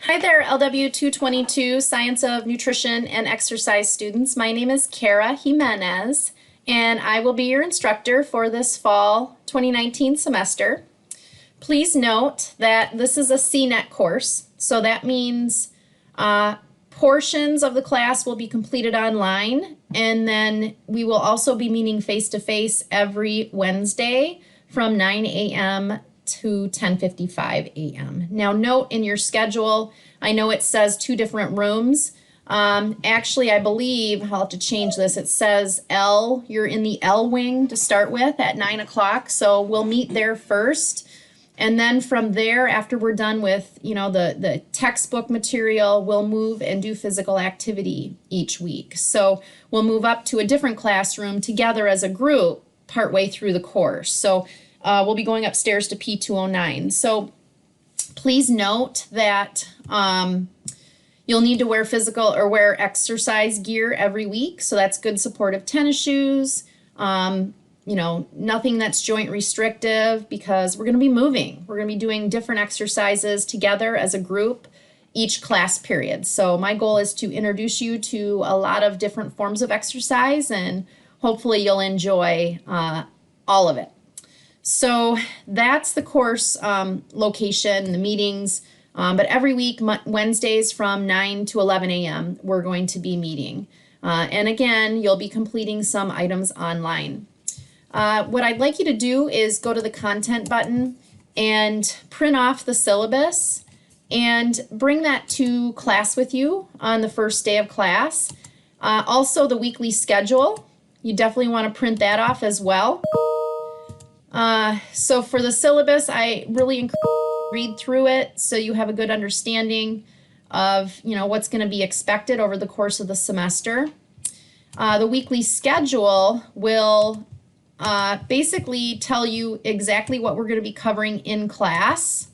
Hi there, LW 222 Science of Nutrition and Exercise students. My name is Kara Jimenez, and I will be your instructor for this fall 2019 semester. Please note that this is a CNET course, so that means portions of the class will be completed online, and then we will also be meeting face-to-face every Wednesday from 9 a.m. to 10:55 a.m. Now note in your schedule, I know it says 2 different rooms. Actually, I believe I'll have to change this. It says L, you're in the L wing to start with at 9 o'clock. So we'll meet there first. And then from there, after we're done with, the textbook material, we'll move and do physical activity each week. So we'll move up to a different classroom together as a group partway through the course. So we'll be going upstairs to P209. So please note that you'll need to wear physical or wear exercise gear every week. So that's good supportive tennis shoes, nothing that's joint restrictive, because we're going to be moving. We're going to be doing different exercises together as a group each class period. So my goal is to introduce you to a lot of different forms of exercise, and hopefully you'll enjoy all of it. So that's the course location, the meetings, but every week, Wednesdays from 9 to 11 a.m., we're going to be meeting. And again, you'll be completing some items online. What I'd like you to do is go to the content button and print off the syllabus and bring that to class with you on the first day of class. Also, the weekly schedule, you definitely want to print that off as well. So for the syllabus, I really encourage you to read through it so you have a good understanding of, what's going to be expected over the course of the semester. The weekly schedule will basically tell you exactly what we're going to be covering in class,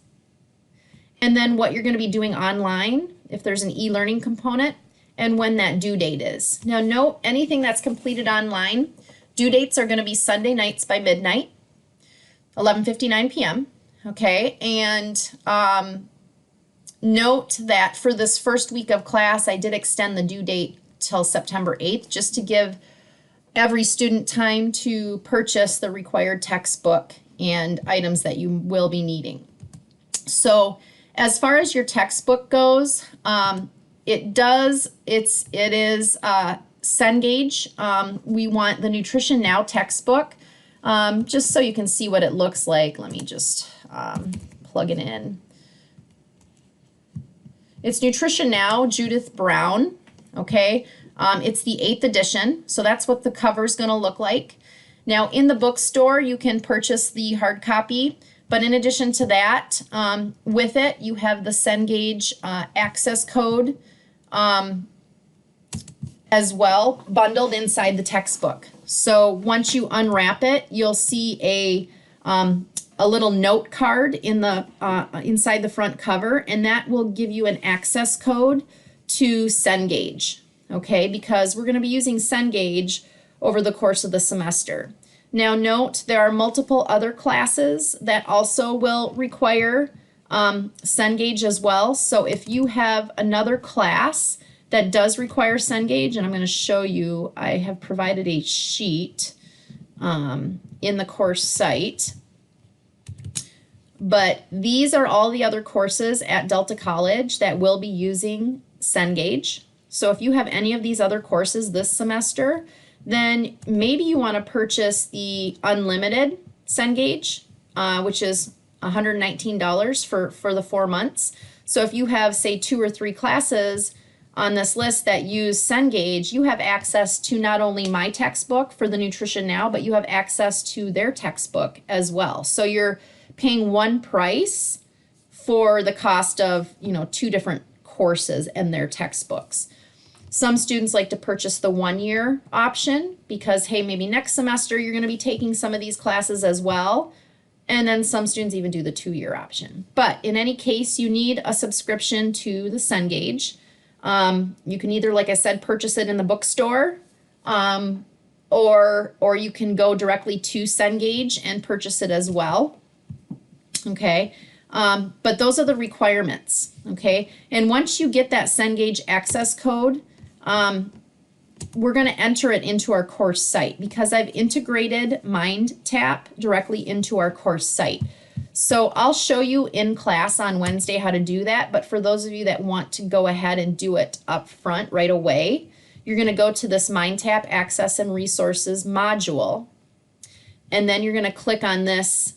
and then what you're going to be doing online, if there's an e-learning component, and when that due date is. Now note, anything that's completed online, due dates are going to be Sunday nights by midnight, 11:59 p.m. Okay, and note that for this first week of class, I did extend the due date till September 8th, just to give every student time to purchase the required textbook and items that you will be needing. So as far as your textbook goes, it is Cengage. We want the Nutrition Now textbook. Just so you can see what it looks like, let me just plug it in. It's Nutrition Now, Judith Brown, okay? It's the 8th edition, so that's what the cover is going to look like. Now, in the bookstore, you can purchase the hard copy, but in addition to that, with it, you have the Cengage access code as well, bundled inside the textbook. So once you unwrap it, you'll see a little note card in the inside the front cover, and that will give you an access code to Cengage, okay? Because we're going to be using Cengage over the course of the semester. Now note, there are multiple other classes that also will require Cengage as well. So if you have another class that does require Cengage, and I'm going to show you, I have provided a sheet in the course site. But these are all the other courses at Delta College that will be using Cengage. So if you have any of these other courses this semester, then maybe you want to purchase the unlimited Cengage, which is $119 for the 4 months. So if you have, say, 2 or 3 classes on this list that use Cengage, you have access to not only my textbook for the Nutrition Now, but you have access to their textbook as well. So you're paying one price for the cost of, 2 different courses and their textbooks. Some students like to purchase the 1-year option because, hey, maybe next semester you're going to be taking some of these classes as well. And then some students even do the 2-year option. But in any case, you need a subscription to the Cengage. You can either, like I said, purchase it in the bookstore, or you can go directly to Cengage and purchase it as well. Okay. But those are the requirements, okay? And once you get that Cengage access code, we're going to enter it into our course site because I've integrated MindTap directly into our course site. So I'll show you in class on Wednesday how to do that, but for those of you that want to go ahead and do it up front right away, you're going to go to this MindTap Access and Resources module, and then you're going to click on this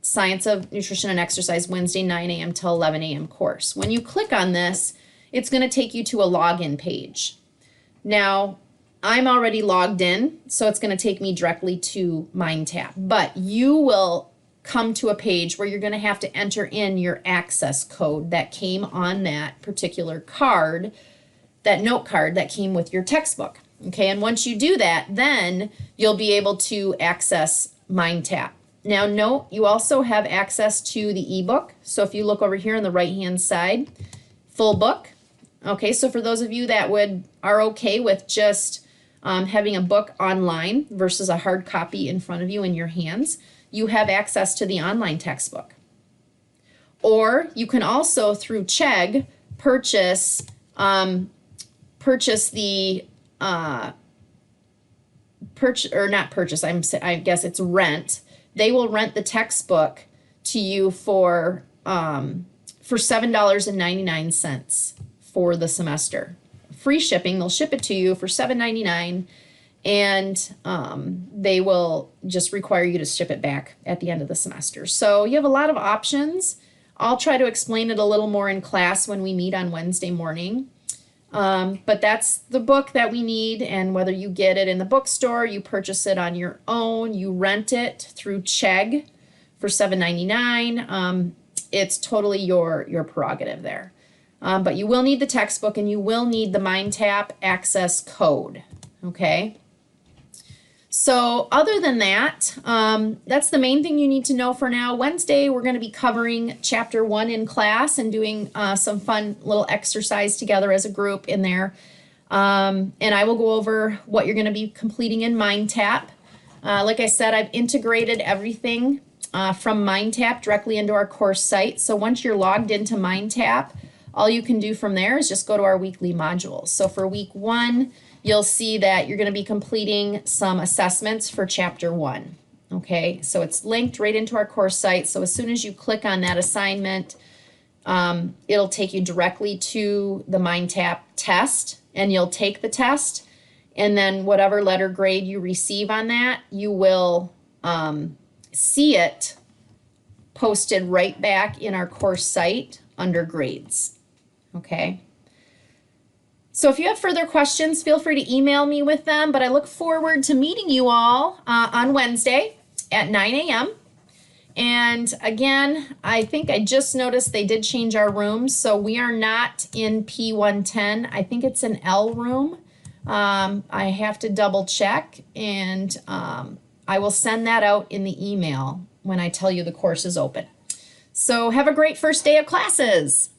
Science of Nutrition and Exercise Wednesday 9 a.m. till 11 a.m. course. When you click on this, it's going to take you to a login page. Now, I'm already logged in, so it's going to take me directly to MindTap, but you will come to a page where you're going to have to enter in your access code that came on that particular card, that note card that came with your textbook. Okay, and once you do that, then you'll be able to access MindTap. Now note, you also have access to the ebook. So if you look over here on the right-hand side, full book. Okay, so for those of you that are okay with just having a book online versus a hard copy in front of you in your hands, you have access to the online textbook. Or you can also, through Chegg, purchase the I guess it's rent. They will rent the textbook to you for $7.99 for the semester. Free shipping. They'll ship it to you for $7.99, and they will just require you to ship it back at the end of the semester. So you have a lot of options. I'll try to explain it a little more in class when we meet on Wednesday morning. But that's the book that we need, and whether you get it in the bookstore, you purchase it on your own, you rent it through Chegg for $7.99, it's totally your prerogative there. But you will need the textbook, and you will need the MindTap access code, okay? So other than that, that's the main thing you need to know for now. Wednesday, we're going to be covering Chapter 1 in class and doing some fun little exercise together as a group in there. And I will go over what you're going to be completing in MindTap. Like I said, I've integrated everything from MindTap directly into our course site. So once you're logged into MindTap, all you can do from there is just go to our weekly modules. So for week 1, you'll see that you're going to be completing some assessments for Chapter 1. Okay, so it's linked right into our course site. So as soon as you click on that assignment, it'll take you directly to the MindTap test, and you'll take the test, and then whatever letter grade you receive on that, you will see it posted right back in our course site under grades. Okay. So if you have further questions, feel free to email me with them, but I look forward to meeting you all on Wednesday at 9 a.m. And again, I think I just noticed they did change our rooms, so we are not in P110. I think it's an L room. I have to double check, and I will send that out in the email when I tell you the course is open. So have a great first day of classes.